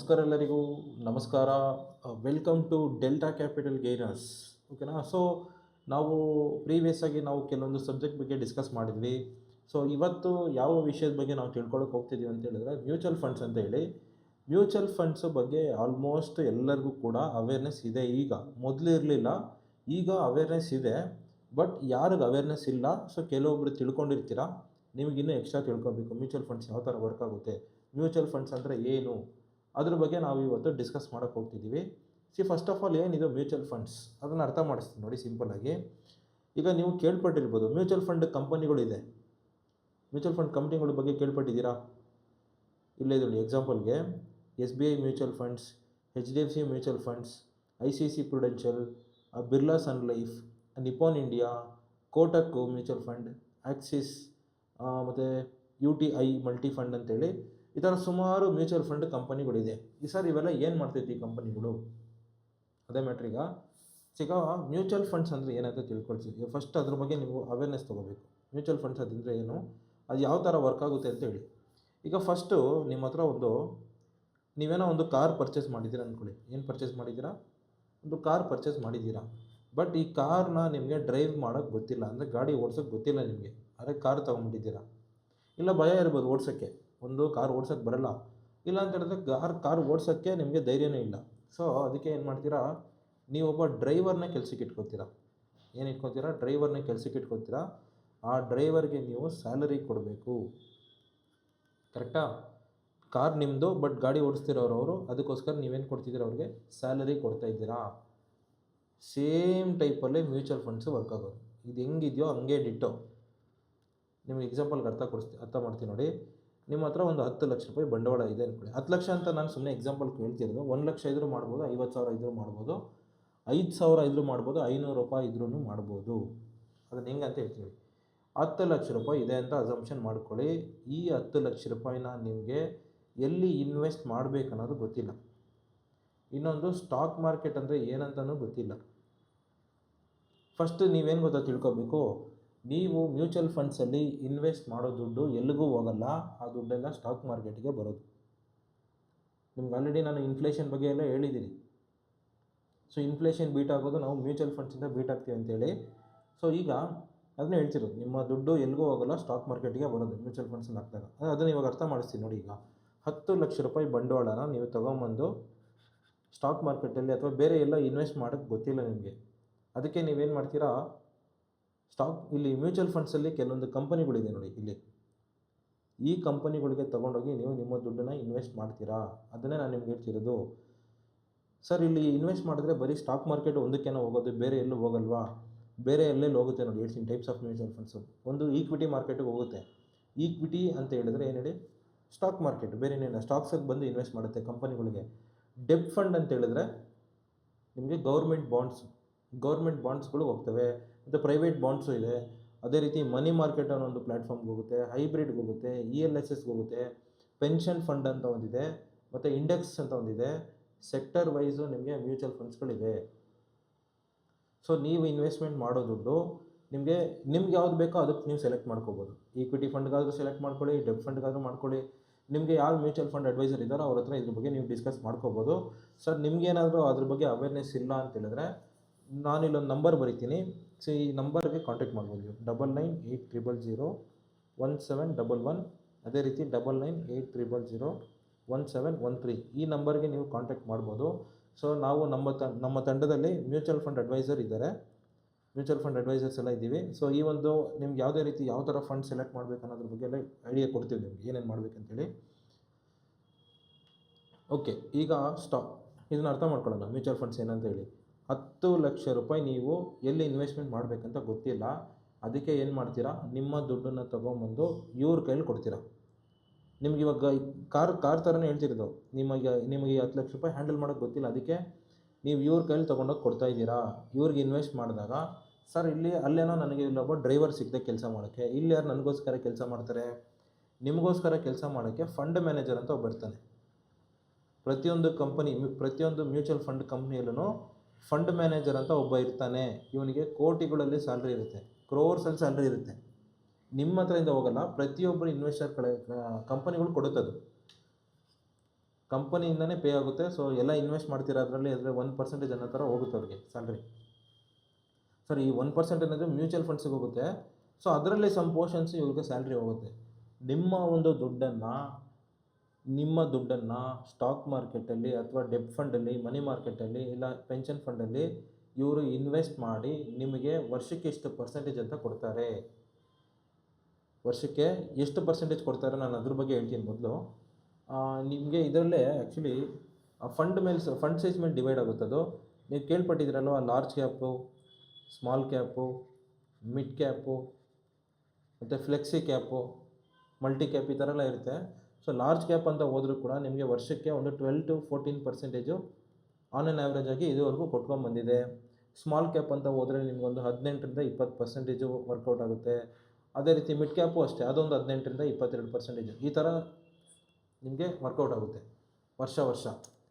ನಮಸ್ಕಾರ ಎಲ್ಲರಿಗೂ. ನಮಸ್ಕಾರ. Welcome to Delta Capital Gainers. ಓಕೆನಾ. ಸೊ ನಾವು ಪ್ರೀವಿಯಸ್ ಆಗಿ ನಾವು ಕೆಲವೊಂದು ಸಬ್ಜೆಕ್ಟ್ ಬಗ್ಗೆ ಡಿಸ್ಕಸ್ ಮಾಡಿದ್ವಿ. ಸೊ ಇವತ್ತು ಯಾವ ವಿಷಯದ ಬಗ್ಗೆ ನಾವು ತಿಳ್ಕೊಳ್ಳೋಕೆ ಹೋಗ್ತಿದ್ದೀವಿ ಅಂತ ಹೇಳಿದ್ರೆ ಮ್ಯೂಚುವಲ್ ಫಂಡ್ಸ್ ಅಂತ ಹೇಳಿ. ಮ್ಯೂಚುವಲ್ ಫಂಡ್ಸ್ ಬಗ್ಗೆ ಆಲ್ಮೋಸ್ಟ್ ಎಲ್ಲರಿಗೂ ಕೂಡ ಅವೇರ್ನೆಸ್ ಇದೆ. ಈಗ ಮೊದಲು ಇರಲಿಲ್ಲ, ಈಗ ಅವೇರ್ನೆಸ್ ಇದೆ. ಬಟ್ ಯಾರಿಗೆ ಅವೇರ್ನೆಸ್ ಇಲ್ಲ, ಸೊ ಕೆಲವೊಬ್ರು ತಿಳ್ಕೊಂಡಿರ್ತೀರ, ನಿಮಗಿನ್ನೂ ಎಕ್ಸ್ಟ್ರಾ ತಿಳ್ಕೊಬೇಕು ಮ್ಯೂಚುವಲ್ ಫಂಡ್ಸ್ ಯಾವ ಥರ ವರ್ಕ್ ಆಗುತ್ತೆ, ಮ್ಯೂಚುವಲ್ ಫಂಡ್ಸ್ ಅಂದರೆ ಏನು, ಅದ್ರ ಬಗ್ಗೆ ನಾವು ಇವತ್ತು ಡಿಸ್ಕಸ್ ಮಾಡೋಕ್ಕೆ ಹೋಗ್ತಿದ್ದೀವಿ. ಫಸ್ಟ್ ಆಫ್ ಆಲ್ ಏನಿದು ಮ್ಯೂಚುವಲ್ ಫಂಡ್ಸ್ ಅದನ್ನು ಅರ್ಥ ಮಾಡಿಸ್ತೀನಿ ನೋಡಿ ಸಿಂಪಲ್ಲಾಗಿ. ಈಗ ನೀವು ಕೇಳ್ಪಟ್ಟಿರ್ಬೋದು ಮ್ಯೂಚುವಲ್ ಫಂಡ್ ಕಂಪನಿಗಳಿದೆ. ಮ್ಯೂಚುವಲ್ ಫಂಡ್ ಕಂಪ್ನಿಗಳ ಬಗ್ಗೆ ಕೇಳ್ಪಟ್ಟಿದ್ದೀರಾ? ಇಲ್ಲೇ ನೋಡಿ ಎಕ್ಸಾಂಪಲ್ಗೆ SBI mutual funds, HDFC mutual funds, ICICI Prudential, Birla sun life, Nippon India, Kotak mutual fund, Axis, ಮತ್ತು UTI ಮಲ್ಟಿ ಫಂಡ್ ಅಂತೇಳಿ ಈ ಥರ ಸುಮಾರು ಮ್ಯೂಚುವಲ್ ಫಂಡ್ ಕಂಪನಿಗಳಿದೆ. ಇವೆಲ್ಲ ಏನು ಮಾಡ್ತೈತಿ ಈ ಕಂಪನಿಗಳು, ಅದೇ ಮ್ಯಾಟ್ರೀಗ. ಈಗ ಮ್ಯೂಚುವಲ್ ಫಂಡ್ಸ್ ಅಂದರೆ ಏನಂತ ತಿಳ್ಕೊಳ್ತೀವಿ. ಫಸ್ಟ್ ಅದ್ರ ಬಗ್ಗೆ ನೀವು ಅವೇರ್ನೆಸ್ ತೊಗೋಬೇಕು. ಮ್ಯೂಚುವಲ್ ಫಂಡ್ಸ್ ಅದಂದರೆ ಏನು, ಅದು ಯಾವ ಥರ ವರ್ಕ್ ಆಗುತ್ತೆ ಅಂತ ಹೇಳಿ. ಈಗ ಫಸ್ಟು ನಿಮ್ಮ ಹತ್ರ ನೀವೇನೋ ಒಂದು ಕಾರ್ ಪರ್ಚೇಸ್ ಮಾಡಿದ್ದೀರಾ ಅಂದ್ಕೊಳ್ಳಿ. ಏನು ಪರ್ಚೇಸ್ ಮಾಡಿದ್ದೀರಾ? ಒಂದು ಕಾರ್ ಪರ್ಚೇಸ್ ಮಾಡಿದ್ದೀರಾ. ಬಟ್ ಈ ಕಾರ್ನ ನಿಮಗೆ ಡ್ರೈವ್ ಮಾಡೋಕ್ಕೆ ಗೊತ್ತಿಲ್ಲ, ಅಂದರೆ ಗಾಡಿ ಓಡ್ಸೋಕ್ಕೆ ಗೊತ್ತಿಲ್ಲ ನಿಮಗೆ. ಆದರೆ ಕಾರ್ ತೊಗೊಂಬಿಟ್ಟಿದ್ದೀರಾ. ಇಲ್ಲ ಭಯ ಇರ್ಬೋದು ಓಡ್ಸೋಕ್ಕೆ, ಒಂದು ಕಾರ್ ಓಡ್ಸೋಕ್ಕೆ ಬರೋಲ್ಲ. ಇಲ್ಲ ಅಂತ ಹೇಳಿದ್ರೆ ಕಾರ್ ಓಡ್ಸೋಕ್ಕೆ ನಿಮಗೆ ಧೈರ್ಯನೂ ಇಲ್ಲ. ಸೊ ಅದಕ್ಕೆ ಏನು ಮಾಡ್ತೀರಾ, ನೀವೊಬ್ಬ ಡ್ರೈವರ್ನ ಕೆಲ್ಸಕ್ಕೆ ಇಟ್ಕೊತೀರಾ. ಏನು ಇಟ್ಕೊತೀರಾ? ಡ್ರೈವರ್ನ ಕೆಲ್ಸಕ್ಕೆ ಇಟ್ಕೊತೀರಾ. ಆ ಡ್ರೈವರ್ಗೆ ನೀವು ಸ್ಯಾಲರಿ ಕೊಡಬೇಕು. ಕರೆಕ್ಟಾ? ಕಾರ್ ನಿಮ್ಮದು, ಬಟ್ ಗಾಡಿ ಓಡಿಸ್ತಿರೋರು ಅವರು. ಅದಕ್ಕೋಸ್ಕರ ನೀವೇನು ಕೊಡ್ತಿದ್ದೀರಾ? ಅವ್ರಿಗೆ ಸ್ಯಾಲರಿ ಕೊಡ್ತಾಯಿದ್ದೀರಾ. ಸೇಮ್ ಟೈಪಲ್ಲೇ ಮ್ಯೂಚುವಲ್ ಫಂಡ್ಸು ವರ್ಕ್ ಆಗೋದು. ಇದು ಹೆಂಗಿದೆಯೋ ಹಂಗೆ ಡಿಟ್ಟೋ. ನಿಮಗೆ ಎಕ್ಸಾಂಪಲ್ಗೆ ಅರ್ಥ ಮಾಡ್ತೀನಿ ನೋಡಿ. ನಿಮ್ಮ ಹತ್ರ ಒಂದು 10 ಲಕ್ಷ ರೂಪಾಯಿ ಬಂಡವಾಳ ಇದೆ ಅಂದ್ಕೊಳ್ಳಿ. 10 ಲಕ್ಷ ಅಂತ ನಾನು ಸುಮ್ಮನೆ ಎಕ್ಸಾಂಪಲ್ ಕೇಳ್ತಿರೋದು. 1 ಲಕ್ಷ ಇದ್ರೂ ಮಾಡ್ಬೋದು, 50,000 ಇದ್ರೂ ಮಾಡ್ಬೋದು, 5,000 ಇದ್ರೂ ಮಾಡ್ಬೋದು, 500 ರೂಪಾಯಿ ಇದ್ರೂ ಮಾಡ್ಬೋದು. ಅದನ್ನು ಹೆಂಗೆ ಅಂತ ಹೇಳ್ತೀವಿ. 10 ಲಕ್ಷ ರೂಪಾಯಿ ಇದೆ ಅಂತ ಅಸಂಪ್ಷನ್ ಮಾಡ್ಕೊಳ್ಳಿ. ಈ 10 ಲಕ್ಷ ರೂಪಾಯಿನ ನಿಮಗೆ ಎಲ್ಲಿ ಇನ್ವೆಸ್ಟ್ ಮಾಡಬೇಕನ್ನೋದು ಗೊತ್ತಿಲ್ಲ. ಇನ್ನೊಂದು ಸ್ಟಾಕ್ ಮಾರ್ಕೆಟ್ ಅಂದರೆ ಏನಂತನೂ ಗೊತ್ತಿಲ್ಲ. ಫಸ್ಟ್ ನೀವೇನು ಗೊತ್ತಾ ತಿಳ್ಕೊಬೇಕು, ನೀವು ಮ್ಯೂಚುವಲ್ ಫಂಡ್ಸಲ್ಲಿ ಇನ್ವೆಸ್ಟ್ ಮಾಡೋ ದುಡ್ಡು ಎಲ್ಲಿಗೂ ಹೋಗಲ್ಲ. ಆ ದುಡ್ಡೆಲ್ಲ ಸ್ಟಾಕ್ ಮಾರ್ಕೆಟ್ಗೆ ಬರೋದು. ನಿಮ್ಗೆ ಆಲ್ರೆಡಿ ನಾನು ಇನ್ಫ್ಲೇಷನ್ ಬಗ್ಗೆ ಎಲ್ಲ ಹೇಳಿದ್ದೀನಿ. ಸೊ ಇನ್ಫ್ಲೇಷನ್ ಬೀಟ್ ಆಗೋದು ನಾವು ಮ್ಯೂಚುವಲ್ ಫಂಡ್ಸಿಂದ ಬೀಟ್ ಆಗ್ತೀವಿ ಅಂತೇಳಿ. ಸೊ ಈಗ ಅದನ್ನೇ ಹೇಳ್ತಿರೋದು, ನಿಮ್ಮ ದುಡ್ಡು ಎಲ್ಲಿಗೂ ಹೋಗಲ್ಲ, ಸ್ಟಾಕ್ ಮಾರ್ಕೆಟ್ಗೆ ಬರೋದು ಮ್ಯೂಚುವಲ್ ಫಂಡ್ಸಲ್ಲಿ ಹಾಕಿದಾಗ. ಅದನ್ನು ಇವಾಗ ಅರ್ಥ ಮಾಡಿಸ್ತೀನಿ ನೋಡಿ. ಈಗ 10 ಲಕ್ಷ ರೂಪಾಯಿ ಬಂಡವಾಳನ ನೀವು ತೊಗೊಂಬಂದು ಸ್ಟಾಕ್ ಮಾರ್ಕೆಟಲ್ಲಿ ಅಥವಾ ಬೇರೆ ಎಲ್ಲ ಇನ್ವೆಸ್ಟ್ ಮಾಡೋಕ್ಕೆ ಗೊತ್ತಿಲ್ಲ ನಿಮಗೆ. ಅದಕ್ಕೆ ನೀವೇನು ಮಾಡ್ತೀರಾ, ಇಲ್ಲಿ ಮ್ಯೂಚುವಲ್ ಫಂಡ್ಸಲ್ಲಿ ಕೆಲವೊಂದು ಕಂಪನಿಗಳಿದೆ ನೋಡಿ. ಈ ಕಂಪನಿಗಳಿಗೆ ತೊಗೊಂಡೋಗಿ ನೀವು ನಿಮ್ಮ ದುಡ್ಡನ್ನು ಇನ್ವೆಸ್ಟ್ ಮಾಡ್ತೀರಾ. ಅದನ್ನೇ ನಾನು ನಿಮ್ಗೆ ಹೇಳ್ತಿರೋದು. ಸರ್ ಇಲ್ಲಿ ಇನ್ವೆಸ್ಟ್ ಮಾಡಿದ್ರೆ ಬರೀ ಸ್ಟಾಕ್ ಮಾರ್ಕೆಟ್ ಒಂದಕ್ಕೇನೋ ಹೋಗೋದು, ಬೇರೆ ಎಲ್ಲೂ ಹೋಗಲ್ವಾ? ಬೇರೆ ಎಲ್ಲೆಲ್ಲಿ ಹೋಗುತ್ತೆ ನೋಡಿ. ಹೇಳ್ತೀನಿ ಟೈಪ್ಸ್ ಆಫ್ ಮ್ಯೂಚುವಲ್ ಫಂಡ್ಸು. ಒಂದು ಈಕ್ವಿಟಿ ಮಾರ್ಕೆಟಿಗೆ ಹೋಗುತ್ತೆ. ಈಕ್ವಿಟಿ ಅಂತ ಹೇಳಿದ್ರೆ ಏನು ಹೇಳಿ? Stock market. ಬೇರೆ ಏನೇನು ಸ್ಟಾಕ್ಸಿಗೆ ಬಂದು ಇನ್ವೆಸ್ಟ್ ಮಾಡುತ್ತೆ ಕಂಪನಿಗಳಿಗೆ. ಡೆಬ್ಟ್ ಫಂಡ್ ಅಂತ ಹೇಳಿದ್ರೆ ನಿಮಗೆ ಗೌರ್ಮೆಂಟ್ ಬಾಂಡ್ಸ್ಗಳು ಹೋಗ್ತವೆ, ಮತ್ತು ಪ್ರೈವೇಟ್ ಬಾಂಡ್ಸು ಇದೆ. ಅದೇ ರೀತಿ ಮನಿ ಮಾರ್ಕೆಟ್ ಅನ್ನೋ ಒಂದು ಪ್ಲ್ಯಾಟ್ಫಾರ್ಮ್ಗೆ ಹೋಗುತ್ತೆ, ಹೈಬ್ರಿಡ್ಗೆ ಹೋಗುತ್ತೆ, ELSSಗೆ ಹೋಗುತ್ತೆ, ಪೆನ್ಷನ್ ಫಂಡ್ ಅಂತ ಒಂದಿದೆ, ಮತ್ತು ಇಂಡೆಕ್ಸ್ ಅಂತ ಒಂದಿದೆ. ಸೆಕ್ಟರ್ ವೈಸು ನಿಮಗೆ ಮ್ಯೂಚುವಲ್ ಫಂಡ್ಸ್ಗಳಿವೆ. ಸೊ ನೀವು ಇನ್ವೆಸ್ಟ್ಮೆಂಟ್ ಮಾಡೋ ದುಡ್ಡು ನಿಮಗೆ ಯಾವ್ದು ಬೇಕೋ ಅದಕ್ಕೆ ನೀವು ಸೆಲೆಕ್ಟ್ ಮಾಡ್ಕೋಬೋದು. ಈಕ್ವಿಟಿ ಫಂಡ್ಗಾದರೂ ಸೆಲೆಕ್ಟ್ ಮಾಡ್ಕೊಳ್ಳಿ, ಡೆಬ್ಟ್ ಫಂಡ್ಗಾದರೂ ಮಾಡ್ಕೊಳ್ಳಿ. ನಿಮಗೆ ಯಾರು ಮ್ಯೂಚುವಲ್ ಫಂಡ್ ಅಡ್ವೈಸರ್ ಇದ್ದಾರೋ ಅವ್ರ ಹತ್ರ ಇದ್ರ ಬಗ್ಗೆ ನೀವು ಡಿಸ್ಕಸ್ ಮಾಡ್ಕೋಬೋದು. ಸರ್ ನಿಮಗೇನಾದರೂ ಅದ್ರ ಬಗ್ಗೆ ಅವೇರ್ನೆಸ್ ಇಲ್ಲ ಅಂತ ಹೇಳಿದ್ರೆ ನಾನಿಲ್ಲೊಂದು ನಂಬರ್ ಬರಿತೀನಿ. ಸೊ ಈ ನಂಬರ್ಗೆ ಕಾಂಟ್ಯಾಕ್ಟ್ ಮಾಡ್ಬೋದು ನೀವು. 9980017111. ಅದೇ ರೀತಿ 99801713 ಈ ನಂಬರ್ಗೆ ನೀವು ಕಾಂಟ್ಯಾಕ್ಟ್ ಮಾಡ್ಬೋದು. ಸೊ ನಾವು ನಮ್ಮ ತಂಡದಲ್ಲಿ ಮ್ಯೂಚುವಲ್ ಫಂಡ್ ಅಡ್ವೈಸರ್ ಇದ್ದಾರೆ, ಮ್ಯೂಚುವಲ್ ಫಂಡ್ ಅಡ್ವೈಸರ್ಸ್ ಎಲ್ಲ ಇದ್ದೀವಿ. ಸೊ ಈ ಒಂದು ನಿಮ್ಗೆ ಯಾವುದೇ ರೀತಿ ಯಾವ ಥರ ಫಂಡ್ ಸೆಲೆಕ್ಟ್ ಮಾಡಬೇಕು ಅನ್ನೋದ್ರ ಬಗ್ಗೆ ಎಲ್ಲ ಐಡಿಯಾ ಕೊಡ್ತೀವಿ ನಿಮ್ಗೆ, ಏನೇನು ಮಾಡಬೇಕಂತೇಳಿ. ಓಕೆ, ಈಗ ಇದನ್ನು ಅರ್ಥ ಮಾಡ್ಕೊಳ್ಳೋಣ ಮ್ಯೂಚುವಲ್ ಫಂಡ್ಸ್ ಏನಂತ ಹೇಳಿ. 10 ಲಕ್ಷ ರೂಪಾಯಿ ನೀವು ಎಲ್ಲಿ ಇನ್ವೆಸ್ಟ್ಮೆಂಟ್ ಮಾಡಬೇಕಂತ ಗೊತ್ತಿಲ್ಲ. ಅದಕ್ಕೆ ಏನು ಮಾಡ್ತೀರಾ, ನಿಮ್ಮ ದುಡ್ಡನ್ನು ತೊಗೊಂಬಂದು ಇವ್ರ ಕೈಲಿ ಕೊಡ್ತೀರಾ. ನಿಮ್ಗೆ ಇವಾಗ ಕಾರ್ ಥರನೇ ಹೇಳ್ತಿರೋದು. ನಿಮಗೆ 10 ಲಕ್ಷ ರೂಪಾಯಿ ಹ್ಯಾಂಡಲ್ ಮಾಡೋಕ್ಕೆ ಗೊತ್ತಿಲ್ಲ. ಅದಕ್ಕೆ ನೀವು ಇವ್ರ ಕೈಲಿ ತೊಗೊಂಡೋಗಿ ಕೊಡ್ತಾಯಿದ್ದೀರಾ. ಇವ್ರಿಗೆ ಇನ್ವೆಸ್ಟ್ ಮಾಡಿದಾಗ ಸರ್ ಅಲ್ಲೇನೋ ನನಗೆ ಇಲ್ಲೊಬ್ಬ ಡ್ರೈವರ್ ಸಿಕ್ಕದೆ ಕೆಲಸ ಮಾಡೋಕ್ಕೆ. ಇಲ್ಲಿ ಯಾರು ನನಗೋಸ್ಕರ ಕೆಲಸ ಮಾಡ್ತಾರೆ? ನಿಮಗೋಸ್ಕರ ಕೆಲಸ ಮಾಡೋಕ್ಕೆ ಫಂಡ್ ಮ್ಯಾನೇಜರ್ ಅಂತ ಒಬ್ಬ ಬರ್ತಾನೆ. ಪ್ರತಿಯೊಂದು ಮ್ಯೂಚುವಲ್ ಫಂಡ್ ಕಂಪ್ನಿಯಲ್ಲೂ ಫಂಡ್ ಮ್ಯಾನೇಜರ್ ಅಂತ ಒಬ್ಬ ಇರ್ತಾನೆ. ಇವನಿಗೆ ಕೋಟಿಗಳಲ್ಲಿ ಸ್ಯಾಲ್ರಿ ಇರುತ್ತೆ, ಕ್ರೋರ್ಸಲ್ಲಿ ಸ್ಯಾಲ್ರಿ ಇರುತ್ತೆ. ನಿಮ್ಮ ಹತ್ರದಿಂದ ಹೋಗಲ್ಲ, ಪ್ರತಿಯೊಬ್ಬರು ಇನ್ವೆಸ್ಟರ್ ಕಂಪನಿಗಳು ಕೊಡುತ್ತದು. ಕಂಪನಿಯಿಂದನೇ ಪೇ ಆಗುತ್ತೆ. ಸೊ ಎಲ್ಲ ಇನ್ವೆಸ್ಟ್ ಮಾಡ್ತೀರಾ ಅದರಲ್ಲಿ 1% ಅನ್ನೋ ಥರ ಹೋಗುತ್ತೆ ಅವ್ರಿಗೆ ಸ್ಯಾಲ್ರಿ. ಸರ್ ಈ 1% ಅನ್ನೋದು ಮ್ಯೂಚುವಲ್ ಫಂಡ್ಸಿಗೆ ಹೋಗುತ್ತೆ. ಸೊ ಅದರಲ್ಲಿ ಸಮ್ ಪೋರ್ಷನ್ಸ್ ಇವ್ರಿಗೆ ಸ್ಯಾಲ್ರಿ ಹೋಗುತ್ತೆ. ನಿಮ್ಮ ದುಡ್ಡನ್ನು ಸ್ಟಾಕ್ ಮಾರ್ಕೆಟಲ್ಲಿ ಅಥವಾ ಡೆಬ್ ಫಂಡಲ್ಲಿ, ಮನಿ ಮಾರ್ಕೆಟಲ್ಲಿ, ಇಲ್ಲ ಪೆನ್ಷನ್ ಫಂಡಲ್ಲಿ ಇವರು ಇನ್ವೆಸ್ಟ್ ಮಾಡಿ ನಿಮಗೆ ವರ್ಷಕ್ಕೆ ಎಷ್ಟು ಪರ್ಸೆಂಟೇಜ್ ಅಂತ ಕೊಡ್ತಾರೆ. ವರ್ಷಕ್ಕೆ ಎಷ್ಟು ಪರ್ಸೆಂಟೇಜ್ ಕೊಡ್ತಾರೆ ನಾನು ಅದ್ರ ಬಗ್ಗೆ ಹೇಳ್ತೀನಿ. ಮೊದಲು ನಿಮಗೆ ಇದರಲ್ಲೇ ಆ್ಯಕ್ಚುಲಿ ಫಂಡ್ ಸೈಜ್ ಮೇಲೆ ಡಿವೈಡ್ ಆಗುತ್ತೆ. ಅದು ನೀವು ಕೇಳ್ಪಟ್ಟಿದ್ದೀರಲ್ವ, large cap, small cap, mid cap ಮತ್ತು ಫ್ಲೆಕ್ಸಿ ಕ್ಯಾಪು, ಮಲ್ಟಿ ಕ್ಯಾಪ್ ಈ ಥರ ಎಲ್ಲ ಇರುತ್ತೆ. ಸೊ ಲಾರ್ಜ್ ಕ್ಯಾಪ್ ಅಂತ ಹೋದರೂ ಕೂಡ ನಿಮಗೆ ವರ್ಷಕ್ಕೆ ಒಂದು 12 to 14% ಆನ್ ಆನ್ ಆ್ಯಾವ್ರೇಜ್ ಆಗಿ ಇದುವರೆಗೂ ಕೊಟ್ಕೊಂಡ್ಬಂದಿದೆ. ಸ್ಮಾಲ್ ಕ್ಯಾಪ್ ಅಂತ ಹೋದರೆ ನಿಮಗೊಂದು 18ರಿಂದ 20% ವರ್ಕೌಟ್ ಆಗುತ್ತೆ. ಅದೇ ರೀತಿ ಮಿಡ್ ಕ್ಯಾಪು ಅಷ್ಟೇ, ಅದೊಂದು 18ರಿಂದ 22% ಈ ಥರ ನಿಮಗೆ ವರ್ಕೌಟ್ ಆಗುತ್ತೆ ವರ್ಷ.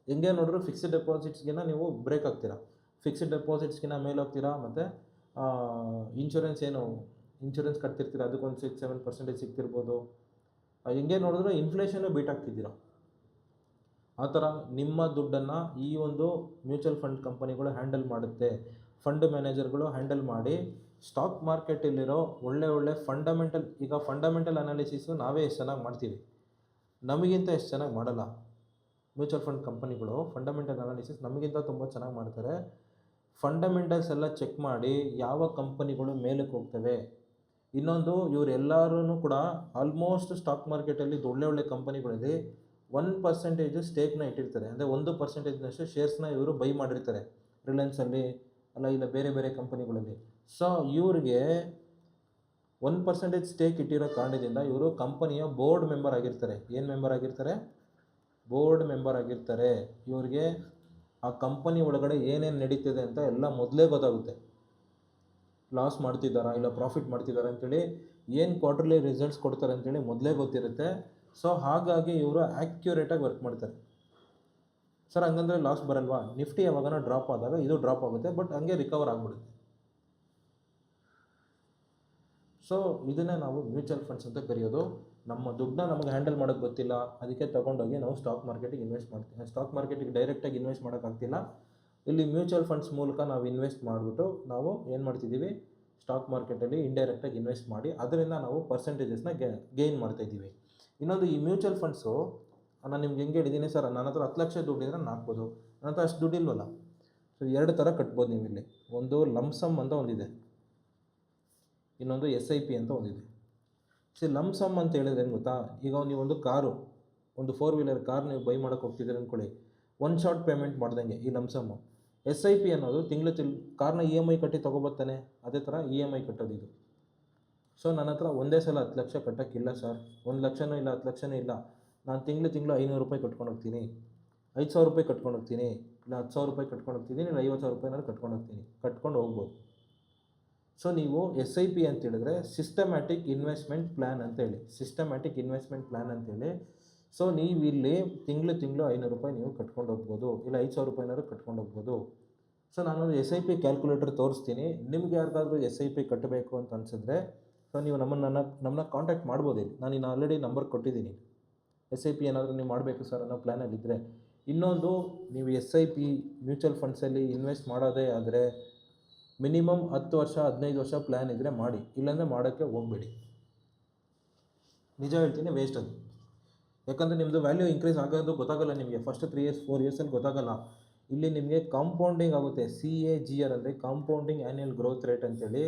ಹೆಂಗೆ ನೋಡಿದ್ರು ಫಿಕ್ಸ್ಡ್ ಡೆಪಾಸಿಟ್ಸ್ಗಿನ ನೀವು ಬ್ರೇಕ್ ಆಗ್ತೀರಾ, ಫಿಕ್ಸ್ಡ್ ಡೆಪಾಸಿಟ್ಸ್ಗಿನ ಮೇಲೆ ಹೋಗ್ತೀರಾ. ಮತ್ತು ಇನ್ಶೂರೆನ್ಸ್ ಕಟ್ತಿರ್ತೀರ, ಅದಕ್ಕೊಂದು 6-7% ಸಿಗ್ತಿರ್ಬೋದು. ಹೆಂಗೆ ನೋಡಿದ್ರು ಇನ್ಫ್ಲೇಷನ್ನು ಬೀಟ್ ಆಗ್ತಿದ್ದೀರ. ಆ ಥರ ನಿಮ್ಮ ದುಡ್ಡನ್ನು ಈ ಒಂದು ಮ್ಯೂಚುವಲ್ ಫಂಡ್ ಕಂಪನಿಗಳು ಹ್ಯಾಂಡಲ್ ಮಾಡುತ್ತೆ. ಫಂಡ್ ಮ್ಯಾನೇಜರ್ಗಳು ಹ್ಯಾಂಡಲ್ ಮಾಡಿ ಸ್ಟಾಕ್ ಮಾರ್ಕೆಟಲ್ಲಿರೋ ಒಳ್ಳೆ ಫಂಡಮೆಂಟಲ್ ಅನಾಲಿಸಿಸು ನಾವೇ ಎಷ್ಟು ಚೆನ್ನಾಗಿ ಮಾಡ್ತೀವಿ, ನಮಗಿಂತ ಎಷ್ಟು ಚೆನ್ನಾಗಿ ಮಾಡಲ್ಲ ಮ್ಯೂಚುವಲ್ ಫಂಡ್ ಕಂಪನಿಗಳು. ಫಂಡಮೆಂಟಲ್ ಅನಾಲಿಸಿಸ್ ನಮಗಿಂತ ತುಂಬ ಚೆನ್ನಾಗಿ ಮಾಡ್ತಾರೆ. ಫಂಡಮೆಂಟಲ್ಸ್ ಎಲ್ಲ ಚೆಕ್ ಮಾಡಿ ಯಾವ ಕಂಪನಿಗಳು ಮೇಲಕ್ಕೆ ಹೋಗ್ತವೆ. ಇನ್ನೊಂದು, ಇವರೆಲ್ಲರೂ ಕೂಡ ಆಲ್ಮೋಸ್ಟ್ ಸ್ಟಾಕ್ ಮಾರ್ಕೆಟಲ್ಲಿ ಒಳ್ಳೆ ಕಂಪನಿಗಳಲ್ಲಿ 1% ಸ್ಟೇಕ್ನ ಇಟ್ಟಿರ್ತಾರೆ. ಅಂದರೆ 1%ನಷ್ಟು ಶೇರ್ಸ್ನ ಇವರು ಬೈ ಮಾಡಿರ್ತಾರೆ ರಿಲಯನ್ಸಲ್ಲಿ ಇಲ್ಲ ಬೇರೆ ಕಂಪನಿಗಳಲ್ಲಿ. ಸೊ ಇವ್ರಿಗೆ 1% ಸ್ಟೇಕ್ ಇಟ್ಟಿರೋ ಕಾರಣದಿಂದ ಇವರು ಕಂಪನಿಯ ಬೋರ್ಡ್ ಮೆಂಬರ್ ಆಗಿರ್ತಾರೆ. ಏನು ಮೆಂಬರ್ ಆಗಿರ್ತಾರೆ? ಬೋರ್ಡ್ ಮೆಂಬರ್ ಆಗಿರ್ತಾರೆ. ಇವ್ರಿಗೆ ಆ ಕಂಪನಿ ಒಳಗಡೆ ಏನೇನು ನಡೀತಿದೆ ಅಂತ ಎಲ್ಲ ಮೊದಲೇ ಗೊತ್ತಾಗುತ್ತೆ. ಲಾಸ್ ಮಾಡ್ತಿದ್ದಾರಾ ಇಲ್ಲ ಪ್ರಾಫಿಟ್ ಮಾಡ್ತಿದ್ದಾರೆ ಅಂತೇಳಿ, ಏನು ಕ್ವಾರ್ಟರ್ಲಿ ರಿಸಲ್ಟ್ಸ್ ಕೊಡ್ತಾರೆ ಅಂತೇಳಿ ಮೊದಲೇ ಗೊತ್ತಿರುತ್ತೆ. ಸೊ ಹಾಗಾಗಿ ಇವರು ಆ್ಯಕ್ಯುರೇಟಾಗಿ ವರ್ಕ್ ಮಾಡ್ತಾರೆ. ಸರ್ ಹಂಗಂದರೆ ಲಾಸ್ ಬರಲ್ವಾ? ನಿಫ್ಟಿ ಯಾವಾಗನ ಡ್ರಾಪ್ ಆದಾಗ ಇದು ಡ್ರಾಪ್ ಆಗುತ್ತೆ, ಬಟ್ ಹಂಗೆ ರಿಕವರ್ ಆಗಿಬಿಡುತ್ತೆ. ಸೊ ಇದನ್ನೇ ನಾವು ಮ್ಯೂಚುವಲ್ ಫಂಡ್ಸ್ ಅಂತ ಕರೆಯೋದು. ನಮ್ಮ ದುಡ್ಡನ್ನ ನಮಗೆ ಹ್ಯಾಂಡಲ್ ಮಾಡೋಕ್ಕೆ ಗೊತ್ತಿಲ್ಲ, ಅದಕ್ಕೆ ತೊಗೊಂಡೋಗಿ ನಾವು ಸ್ಟಾಕ್ ಮಾರ್ಕೆಟಿಗೆ ಇನ್ವೆಸ್ಟ್ ಮಾಡ್ತೀವಿ. ಸ್ಟಾಕ್ ಮಾರ್ಕೆಟಿಗೆ ಡೈರೆಕ್ಟಾಗಿ ಇನ್ವೆಸ್ಟ್ ಮಾಡೋಕ್ಕಾಗ್ತಿಲ್ಲ, ಇಲ್ಲಿ ಮ್ಯೂಚುವಲ್ ಫಂಡ್ಸ್ ಮೂಲಕ ನಾವು ಇನ್ವೆಸ್ಟ್ ಮಾಡಿಬಿಟ್ಟು ನಾವು ಏನು ಮಾಡ್ತಿದ್ದೀವಿ, ಸ್ಟಾಕ್ ಮಾರ್ಕೆಟಲ್ಲಿ ಇಂಡೈರೆಕ್ಟಾಗಿ ಇನ್ವೆಸ್ಟ್ ಮಾಡಿ ಅದರಿಂದ ನಾವು ಪರ್ಸೆಂಟೇಜಸ್ನ ಗೇನ್ ಮಾಡ್ತಾಯಿದ್ದೀವಿ. ಇನ್ನೊಂದು, ಈ ಮ್ಯೂಚುವಲ್ ಫಂಡ್ಸು ನಾನು ನಿಮ್ಗೆ ಹೆಂಗೆ ಹೇಳಿದ್ದೀನಿ ಸರ್, ನನ್ನ ಹತ್ರ 10 ಲಕ್ಷ ದುಡ್ಡಿದ್ರೆ ನಾನು ಹಾಕ್ಬೋದು, ನನ್ನ ಹತ್ರ ಅಷ್ಟು ದುಡ್ಡಿಲ್ವಲ್ಲ. ಸೊ 2 ಥರ ಕಟ್ಬೋದು ನೀವು ಇಲ್ಲಿ. ಒಂದು ಲಂಪ್ಸಮ್ ಅಂತ ಒಂದಿದೆ, ಇನ್ನೊಂದು SIP ಅಂತ ಒಂದಿದೆ. ಲಂಪ್ಸಮ್ ಅಂತ ಹೇಳಿದ್ರೆ ಏನು ಗೊತ್ತಾ, ಈಗ ನೀವು ಒಂದು 4-ವೀಲರ್ ಕಾರ್ ನೀವು ಬೈ ಮಾಡೋಕ್ಕೆ ಹೋಗ್ತಿದ್ದೀರಿ ಅಂದ್ಕೊಳ್ಳಿ, ಒನ್ ಶಾರ್ಟ್ ಪೇಮೆಂಟ್ ಮಾಡ್ದಂಗೆ ಈ ಲಂಪ್ಸಮ್ಮು. SIP ಅನ್ನೋದು ತಿಂಗಳು ಕಾರ್ನ EMI ಕಟ್ಟಿ ತೊಗೊಬರ್ತಾನೆ, ಅದೇ ಥರ EMI ಕಟ್ಟೋದು ಇದು. ಸೊ ನನ್ನ ಹತ್ರ ಒಂದೇ ಸಲ 10 ಲಕ್ಷ ಕಟ್ಟೋಕ್ಕಿಲ್ಲ ಸರ್, 1 ಲಕ್ಷನೂ ಇಲ್ಲ 10 ಲಕ್ಷನೂ ಇಲ್ಲ. ನಾನು ತಿಂಗಳು 500 ರೂಪಾಯಿ ಕಟ್ಕೊಂಡು ಹೋಗ್ತೀನಿ, 5,000 ರೂಪಾಯಿ ಕಟ್ಕೊಂಡು ಹೋಗ್ತೀನಿ, ಇಲ್ಲ 10,000 ರೂಪಾಯಿ ಕಟ್ಕೊಂಡು ಹೋಗ್ತೀನಿ, ಇಲ್ಲ 50,000 ರೂಪಾಯಿನಾದ್ರು ಕಟ್ಕೊಂಡು ಹೋಗ್ಬೋದು. ಸೊ ನೀವು SIP ಅಂತ ಹೇಳಿದ್ರೆ ಸಿಸ್ಟಮ್ಯಾಟಿಕ್ ಇನ್ವೆಸ್ಟ್ಮೆಂಟ್ ಪ್ಲ್ಯಾನ್ ಅಂತೇಳಿ, ಸೊ ನೀವು ಇಲ್ಲಿ ತಿಂಗಳು 500 ರೂಪಾಯಿ ನೀವು ಕಟ್ಕೊಂಡು ಹೋಗ್ಬೋದು, ಇಲ್ಲ 5,000 ರೂಪಾಯಿನಾದ್ರು ಕಟ್ಕೊಂಡು ಹೋಗ್ಬೋದು. ಸೊ ನಾನೊಂದು SIP ಕ್ಯಾಲ್ಕುಲೇಟರ್ ತೋರಿಸ್ತೀನಿ. ನಿಮ್ಗೆ ಯಾರಿಗಾದ್ರೂ SIP ಕಟ್ಟಬೇಕು ಅಂತ ಅನಿಸಿದ್ರೆ ಸೊ ನೀವು ನಮ್ಮನ್ನ ಕಾಂಟ್ಯಾಕ್ಟ್ ಮಾಡ್ಬೋದು. ನಾನು ಆಲ್ರೆಡಿ ನಂಬರ್ ಕೊಟ್ಟಿದ್ದೀನಿ. SIP ಏನಾದರೂ ನೀವು ಮಾಡಬೇಕು ಸರ್ ಅನ್ನೋ ಪ್ಲ್ಯಾನಲ್ಲಿದ್ದರೆ. ಇನ್ನೊಂದು, ನೀವು SIP ಮ್ಯೂಚುವಲ್ ಫಂಡ್ಸಲ್ಲಿ ಇನ್ವೆಸ್ಟ್ ಮಾಡೋದೇ ಆದರೆ ಮಿನಿಮಮ್ 10 ವರ್ಷ 15 ವರ್ಷ ಪ್ಲ್ಯಾನ್ ಇದ್ದರೆ ಮಾಡಿ, ಇಲ್ಲಾಂದರೆ ಮಾಡೋಕ್ಕೆ ಹೋಗಬೇಡಿ. ನಿಜ ಹೇಳ್ತೀನಿ, ವೇಸ್ಟ್ ಅದು. ಯಾಕಂದರೆ ನಿಮ್ಮದು ವ್ಯಾಲ್ಯೂ ಇನ್ಕ್ರೀಸ್ ಆಗೋದು ಗೊತ್ತಾಗಲ್ಲ ನಿಮಗೆ, ಫಸ್ಟ್ 3 years 4 yearsಲ್ಲಿ ಗೊತ್ತಾಗಲ್ಲ. ಇಲ್ಲಿ ನಿಮಗೆ ಕಾಂಪೌಂಡಿಂಗ್ ಆಗುತ್ತೆ, CAGR ಅಂದರೆ ಕಾಂಪೌಂಡಿಂಗ್ ಆ್ಯನ್ಯಲ್ ಗ್ರೋತ್ ರೇಟ್ ಅಂತೇಳಿ.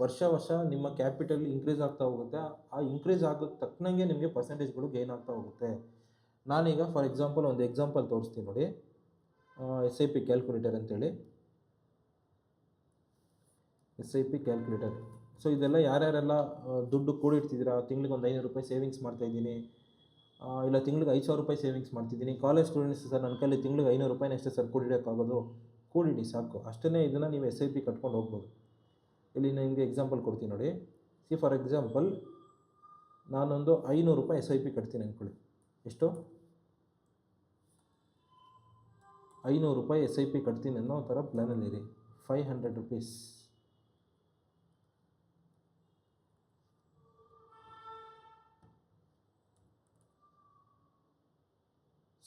ವರ್ಷ ನಿಮ್ಮ ಕ್ಯಾಪಿಟಲ್ ಇನ್ಕ್ರೀಸ್ ಆಗ್ತಾ ಹೋಗುತ್ತೆ. ಆ ಇನ್ಕ್ರೀಸ್ ಆಗೋಕ್ಕೆ ತಕ್ಕನಂಗೆ ನಿಮಗೆ ಪರ್ಸೆಂಟೇಜ್ಗಳು ಗೇನ್ ಆಗ್ತಾ ಹೋಗುತ್ತೆ. ನಾನೀಗ ಫಾರ್ ಎಕ್ಸಾಂಪಲ್ ಒಂದು ಎಕ್ಸಾಂಪಲ್ ತೋರಿಸ್ತೀನಿ ನೋಡಿ, SIP ಕ್ಯಾಲ್ಕುಲೇಟರ್ ಅಂತೇಳಿ. SIP calculator. ಸೊ ಇದೆಲ್ಲ ಯಾರ್ಯಾರೆಲ್ಲ ದುಡ್ಡು ಕೂಡಿಡ್ತಿದ್ದೀರಾ, ತಿಂಗ್ಳಿಗೆ ಒಂದು 500 ರೂಪಾಯಿ ಸೇವಿಂಗ್ಸ್ ಮಾಡ್ತಾಯಿದ್ದೀನಿ, ಇಲ್ಲ ತಿಂಗ್ಳಿಗೆ 5,000 ರೂಪಾಯಿ ಸೇವಿಂಗ್ಸ್ ಮಾಡ್ತಿದ್ದೀನಿ, ಕಾಲೇಜ್ ಸ್ಟೂಡೆಂಟ್ಸ್ ಸರ್ ನನ್ನ ಕೈಲಿ ತಿಂಗ್ಳಿಗೆ 500 ರೂಪಾಯಿನ ಅಷ್ಟೇ ಸರ್ ಕೂಡಿಡೋಕ್ಕಾಗೋದು, ಕೂಡಿಡಿ ಸಾಕು, ಅಷ್ಟೇ ಇದನ್ನು ನೀವು SIP ಕಟ್ಕೊಂಡು ಹೋಗ್ಬೋದು. ಇಲ್ಲಿ ನಿಮಗೆ ಎಕ್ಸಾಂಪಲ್ ಕೊಡ್ತೀನಿ ನೋಡಿ. ಫಾರ್ ಎಕ್ಸಾಂಪಲ್ ನಾನೊಂದು 500 ರೂಪಾಯಿ SIP ಕಟ್ತೀನಿ ಅಂದ್ಕೊಳ್ಳಿ. ಎಷ್ಟು? 500 ರೂಪಾಯಿ SIP ಕಟ್ತೀನಿ ಅನ್ನೋ ಒಂಥರ ಪ್ಲ್ಯಾನಲ್ಲಿರಿ. 500 ರೂಪೀಸ್.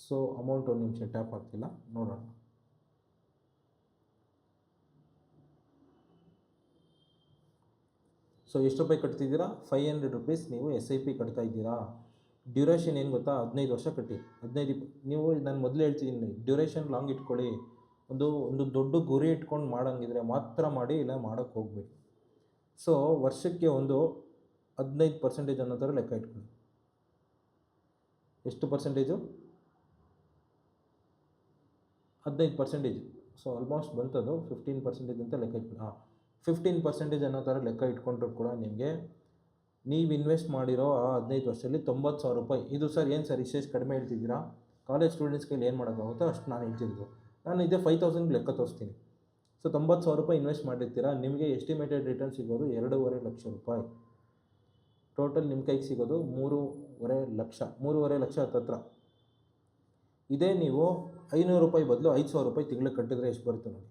ಸೊ ಅಮೌಂಟ್ ಒಂದು ನಿಮಿಷ ಟ್ಯಾಪ್ ಆಗ್ತಿಲ್ಲ, ನೋಡೋಣ. ಸೊ ಎಷ್ಟು ರೂಪಾಯಿ ಕಟ್ತಿದ್ದೀರಾ? 500 ರೂಪೀಸ್ ನೀವು SIP ಕಟ್ತಾ ಇದ್ದೀರಾ. ಡ್ಯೂರೇಷನ್ ಏನು ಗೊತ್ತಾ? 15 ವರ್ಷ ಕಟ್ಟಿ. 15 ನೀವು ನಾನು ಮೊದಲೇ ಹೇಳ್ತಿದ್ದೀನಿ, ಡ್ಯೂರೇಷನ್ ಲಾಂಗ್ ಇಟ್ಕೊಳ್ಳಿ. ಒಂದು ದೊಡ್ಡ ಗುರಿ ಇಟ್ಕೊಂಡು ಮಾಡೋಂಗಿದ್ರೆ ಮಾತ್ರ ಮಾಡಿ, ಇಲ್ಲ ಮಾಡೋಕ್ಕೆ ಹೋಗ್ಬೇಡಿ. ಸೊ ವರ್ಷಕ್ಕೆ ಒಂದು 15% ಅನ್ನೋ ಥರ ಲೆಕ್ಕ ಇಟ್ಕೊಳ್ಳಿ. ಎಷ್ಟು ಪರ್ಸೆಂಟೇಜು? 15%. ಸೊ ಆಲ್ಮೋಸ್ಟ್ ಬಂತದು 15% ಅಂತ ಲೆಕ್ಕ ಇಟ್ಕೊಳ್ಳಿ. 15% ಅನ್ನೋ ಥರ ಲೆಕ್ಕ ಇಟ್ಕೊಂಡ್ರು ಕೂಡ ನಿಮಗೆ ನೀವು ಇನ್ವೆಸ್ಟ್ ಮಾಡಿರೋ ಆ 15 ವರ್ಷದಲ್ಲಿ 90,000 ರೂಪಾಯಿ. ಇದು ಸರ್ ಏನು ಸರ್ ಇಷ್ಟೇ ಕಡಿಮೆ ಹೇಳ್ತಿದ್ದೀರಾ? ಕಾಲೇಜ್ ಸ್ಟೂಡೆಂಟ್ಸ್ ಕೈಲಿ ಏನು ಮಾಡೋಕ್ಕಾಗುತ್ತೋ ಅಷ್ಟು ನಾನು ಹೇಳ್ತಿದ್ದು. ನಾನು ಇದೇ 5,000 ಲೆಕ್ಕ ತೋರಿಸ್ತೀನಿ. ಸೊ 90,000 ರೂಪಾಯಿ ಇನ್ವೆಸ್ಟ್ ಮಾಡಿರ್ತೀರಾ, ನಿಮಗೆ ಎಸ್ಟಿಮೇಟೆಡ್ ರಿಟರ್ನ್ ಸಿಗೋದು 2.5 ಲಕ್ಷ ರೂಪಾಯಿ. ಟೋಟಲ್ ನಿಮ್ಮ ಕೈಗೆ ಸಿಗೋದು 3.5 ಲಕ್ಷ ಹತ್ತತ್ರ. ಇದೇ ನೀವು 500 ರೂಪಾಯಿ ಬದಲು 5,000 ರೂಪಾಯಿ ತಿಂಗಳಿಗೆ ಕಟ್ಟಿದ್ರೆ ಎಷ್ಟು ಬರುತ್ತೆ ನೋಡಿ.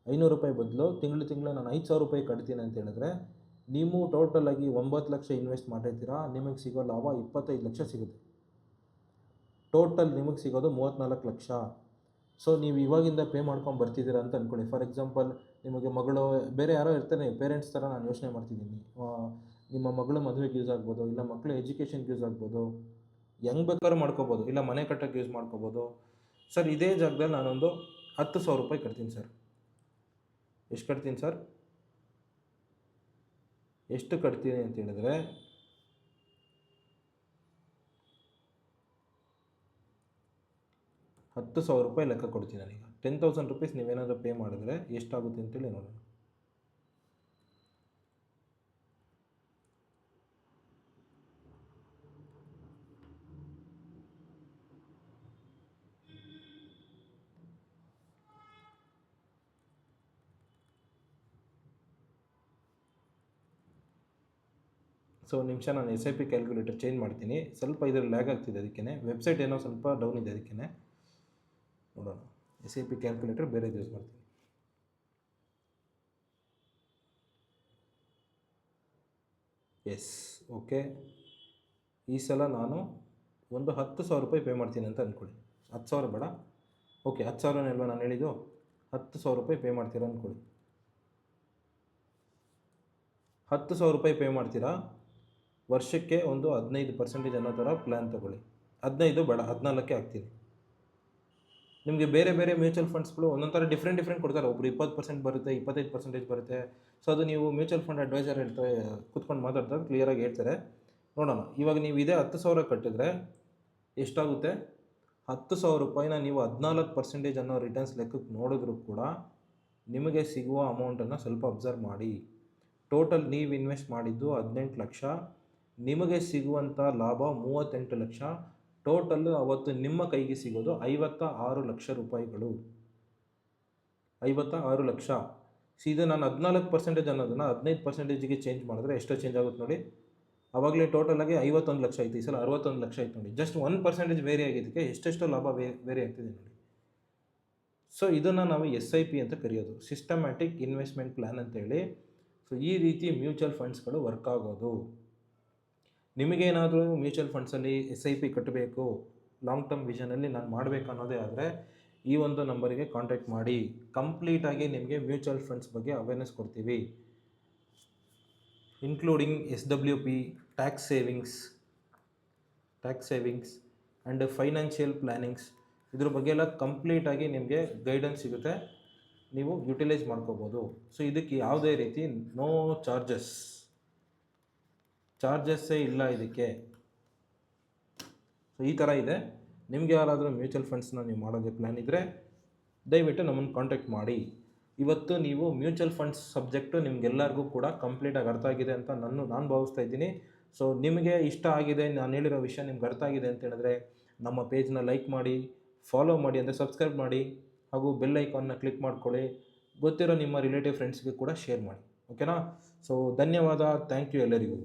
500 ರೂಪಾಯಿ ಬದಲು ತಿಂಗಳು ನಾನು 5,000 ರೂಪಾಯಿ ಕಟ್ತೀನಿ ಅಂತ ಹೇಳಿದ್ರೆ ನೀವು ಟೋಟಲಾಗಿ 9 ಲಕ್ಷ ಇನ್ವೆಸ್ಟ್ ಮಾಡಿರ್ತೀರಾ, ನಿಮಗೆ ಸಿಗೋ ಲಾಭ 25 ಲಕ್ಷ ಸಿಗುತ್ತೆ. ಟೋಟಲ್ ನಿಮಗೆ ಸಿಗೋದು 34 ಲಕ್ಷ. ಸೊ ನೀವು ಇವಾಗಿಂದ ಪೇ ಮಾಡ್ಕೊಂಡು ಬರ್ತಿದ್ದೀರಾ ಅಂತ ಅಂದ್ಕೊಳ್ಳಿ. ಫಾರ್ ಎಕ್ಸಾಂಪಲ್, ನಿಮಗೆ ಮಗಳು, ಬೇರೆ ಯಾರೋ ಇರ್ತಾನೆ ಪೇರೆಂಟ್ಸ್ ಥರ ನಾನು ಯೋಚನೆ ಮಾಡ್ತಿದ್ದೀನಿ. ನಿಮ್ಮ ಮಗಳು ಮದುವೆಗೆ ಯೂಸ್ ಆಗ್ಬೋದು, ಇಲ್ಲ ಮಕ್ಕಳು ಎಜುಕೇಷನ್ಗೆ ಯೂಸ್ ಆಗ್ಬೋದು, ಹೆಂಗೆ ಬೇಕಾದ್ರೂ ಮಾಡ್ಕೋಬೋದು, ಇಲ್ಲ ಮನೆ ಕಟ್ಟೋಕ್ಕೆ ಯೂಸ್ ಮಾಡ್ಕೋಬೋದು. ಸರ್ ಇದೇ ಜಾಗದಲ್ಲಿ ನಾನೊಂದು 10,000 ರೂಪಾಯಿ ಕಟ್ತೀನಿ ಸರ್. ಎಷ್ಟು ಕಟ್ತೀನಿ ಸರ್? ಎಷ್ಟು ಕಟ್ತೀನಿ ಅಂತ ಹೇಳಿದ್ರೆ 10,000 ರೂಪಾಯಿ ಲೆಕ್ಕ ಕೊಡ್ತೀನಿ ನಾನೀಗ. 10,000 ರೂಪೀಸ್ ನೀವೇನಾದರೂ ಪೇ ಮಾಡಿದ್ರೆ ಎಷ್ಟಾಗುತ್ತೆ ಅಂತೇಳಿ ನೋಡೋಣ. ಸೊ ನಿಮಿಷ ನಾನು SIP ಕ್ಯಾಲ್ಕುಲೇಟರ್ ಚೇಂಜ್ ಮಾಡ್ತೀನಿ. ಸ್ವಲ್ಪ ಇದರಲ್ಲಿ ಲ್ಯಾಗ್ ಆಗ್ತಿದೆ, ಅದಕ್ಕೇ ವೆಬ್ಸೈಟ್ ಏನೋ ಸ್ವಲ್ಪ ಡೌನ್ ಇದೆ, ಅದಕ್ಕೇ ನೋಡೋಣ. SIP ಕ್ಯಾಲ್ಕುಲೇಟರ್ ಬೇರೆ ಯೂಸ್ ಮಾಡ್ತೀನಿ. Yes, okay. ಈ ಸಲ ನಾನು ಒಂದು 10,000 ರೂಪಾಯಿ ಪೇ ಮಾಡ್ತೀನಿ ಅಂತ ಅಂದ್ಕೊಳ್ಳಿ. 10,000 ಬೇಡ, ಓಕೆ 10,000 ಅಲ್ವಾ ನಾನು ಹೇಳಿದ್ದು. 10,000 ರೂಪಾಯಿ ಪೇ ಮಾಡ್ತೀರಾ ಅಂದ್ಕೊಳ್ಳಿ. 10,000 ರೂಪಾಯಿ ಪೇ ಮಾಡ್ತೀರಾ, ವರ್ಷಕ್ಕೆ ಒಂದು 15% ಅನ್ನೋ ಥರ ಪ್ಲ್ಯಾನ್ ತೊಗೊಳ್ಳಿ. 15 ಬೇಡ, 14ಕ್ಕೆ ಹಾಕ್ತೀನಿ. ನಿಮಗೆ ಬೇರೆ ಬೇರೆ ಮ್ಯೂಚುವಲ್ ಫಂಡ್ಸ್ಗಳು ಒಂದೊಂದು ಥರ ಡಿಫ್ರೆಂಟ್ ಕೊಡ್ತಾರೆ. ಒಬ್ಬರು 20% ಬರುತ್ತೆ, 25% ಬರುತ್ತೆ. ಸೊ ಅದು ನೀವು ಮ್ಯೂಚುವಲ್ ಫಂಡ್ ಅಡ್ವೈಸರ್ ಹೇಳ್ತಾರೆ, ಕೂತ್ಕೊಂಡು ಮಾತಾಡ್ತಾರೆ, ಕ್ಲಿಯರಾಗಿ ಹೇಳ್ತಾರೆ. ನೋಡೋಣ, ಇವಾಗ ನೀವು ಇದೇ 10,000 ಕಟ್ಟಿದ್ರೆ ಎಷ್ಟಾಗುತ್ತೆ? 10,000 ರೂಪಾಯಿನ ನೀವು 14% ಅನ್ನೋ ರಿಟರ್ನ್ಸ್ ಲೆಕ್ಕಕ್ಕೆ ನೋಡಿದ್ರೂ ಕೂಡ ನಿಮಗೆ ಸಿಗುವ ಅಮೌಂಟನ್ನು ಸ್ವಲ್ಪ ಅಬ್ಸರ್ವ್ ಮಾಡಿ. ಟೋಟಲ್ ನೀವು ಇನ್ವೆಸ್ಟ್ ಮಾಡಿದ್ದು 18 ಲಕ್ಷ, ನಿಮಗೆ ಸಿಗುವಂಥ ಲಾಭ 38 ಲಕ್ಷ. ಟೋಟಲ್ಲು ಅವತ್ತು ನಿಮ್ಮ ಕೈಗೆ ಸಿಗೋದು 56 ಲಕ್ಷ ರೂಪಾಯಿಗಳು. 56 ಲಕ್ಷ. ಇದು ನಾನು 14% ಅನ್ನೋದನ್ನು 15%ಗೆ ಚೇಂಜ್ ಮಾಡಿದ್ರೆ ಎಷ್ಟೋ ಚೇಂಜ್ ಆಗುತ್ತೆ ನೋಡಿ. ಆವಾಗಲೇ ಟೋಟಲಾಗಿ 51 ಲಕ್ಷ ಆಯಿತು. ಈ ಸಲ 61 ಲಕ್ಷ ಆಯಿತು ನೋಡಿ. ಜಸ್ಟ್ 1% ವೇರಿ ಆಗಿದ್ದಕ್ಕೆ ಎಷ್ಟೆಷ್ಟು ಲಾಭ ವೇರಿ ಆಗ್ತಿದೆ ನೋಡಿ. ಸೊ ಇದನ್ನು ನಾವು SIP ಅಂತ ಕರೆಯೋದು, ಸಿಸ್ಟಮ್ಯಾಟಿಕ್ ಇನ್ವೆಸ್ಟ್ಮೆಂಟ್ ಪ್ಲ್ಯಾನ್ ಅಂತೇಳಿ. ಸೊ ಈ ರೀತಿ ಮ್ಯೂಚುವಲ್ ಫಂಡ್ಸ್ಗಳು ವರ್ಕ್ ಆಗೋದು. ನಿಮಗೇನಾದರೂ ಮ್ಯೂಚುವಲ್ ಫಂಡ್ಸಲ್ಲಿ SIP ಕಟ್ಟಬೇಕು, ಲಾಂಗ್ ಟರ್ಮ್ ವಿಷನಲ್ಲಿ ನಾನು ಮಾಡಬೇಕು ಅನ್ನೋದೇ ಆದರೆ ಈ ಒಂದು ನಂಬರಿಗೆ ಕಾಂಟ್ಯಾಕ್ಟ್ ಮಾಡಿ. ಕಂಪ್ಲೀಟಾಗಿ ನಿಮಗೆ ಮ್ಯೂಚುವಲ್ ಫಂಡ್ಸ್ ಬಗ್ಗೆ ಅವೇರ್ನೆಸ್ ಕೊಡ್ತೀವಿ, including SWP, tax savings and financial plannings. ಇದ್ರ ಬಗ್ಗೆ ಎಲ್ಲ ಕಂಪ್ಲೀಟಾಗಿ ನಿಮಗೆ ಗೈಡೆನ್ಸ್ ಸಿಗುತ್ತೆ, ನೀವು ಯುಟಿಲೈಸ್ ಮಾಡ್ಕೋಬೋದು. ಸೊ ಇದಕ್ಕೆ ಯಾವುದೇ ರೀತಿ ನೋ ಚಾರ್ಜಸ್ಸೇ ಇಲ್ಲ ಇದಕ್ಕೆ. ಸೊ ಈ ಥರ ಇದೆ. ನಿಮಗೆ ಯಾರಾದರೂ ಮ್ಯೂಚುವಲ್ ಫಂಡ್ಸ್ನ ನೀವು ಮಾಡೋದೇ ಪ್ಲ್ಯಾನ್ ಇದ್ದರೆ ದಯವಿಟ್ಟು ನಮ್ಮನ್ನು ಕಾಂಟ್ಯಾಕ್ಟ್ ಮಾಡಿ. ಇವತ್ತು ನೀವು ಮ್ಯೂಚುವಲ್ ಫಂಡ್ಸ್ ಸಬ್ಜೆಕ್ಟು ನಿಮಗೆಲ್ಲರಿಗೂ ಕೂಡ ಕಂಪ್ಲೀಟಾಗಿ ಅರ್ಥ ಆಗಿದೆ ಅಂತ ನಾನು ಭಾವಿಸ್ತಾ ಇದ್ದೀನಿ. ಸೊ ನಿಮಗೆ ಇಷ್ಟ ಆಗಿದೆ, ನಾನು ಹೇಳಿರೋ ವಿಷಯ ನಿಮ್ಗೆ ಅರ್ಥ ಆಗಿದೆ ಅಂತ ಹೇಳಿದ್ರೆ ನಮ್ಮ ಪೇಜ್ನ ಲೈಕ್ ಮಾಡಿ, ಫಾಲೋ ಮಾಡಿ, ಅಂದರೆ ಸಬ್ಸ್ಕ್ರೈಬ್ ಮಾಡಿ, ಹಾಗೂ ಬೆಲ್ ಐಕಾನ್ನ ಕ್ಲಿಕ್ ಮಾಡ್ಕೊಳ್ಳಿ. ಗೊತ್ತಿರೋ ನಿಮ್ಮ ರಿಲೇಟಿವ್ ಫ್ರೆಂಡ್ಸ್ಗೆ ಕೂಡ ಶೇರ್ ಮಾಡಿ. ಓಕೆನಾ? ಸೊ ಧನ್ಯವಾದ, ಥ್ಯಾಂಕ್ ಯು ಎಲ್ಲರಿಗೂ.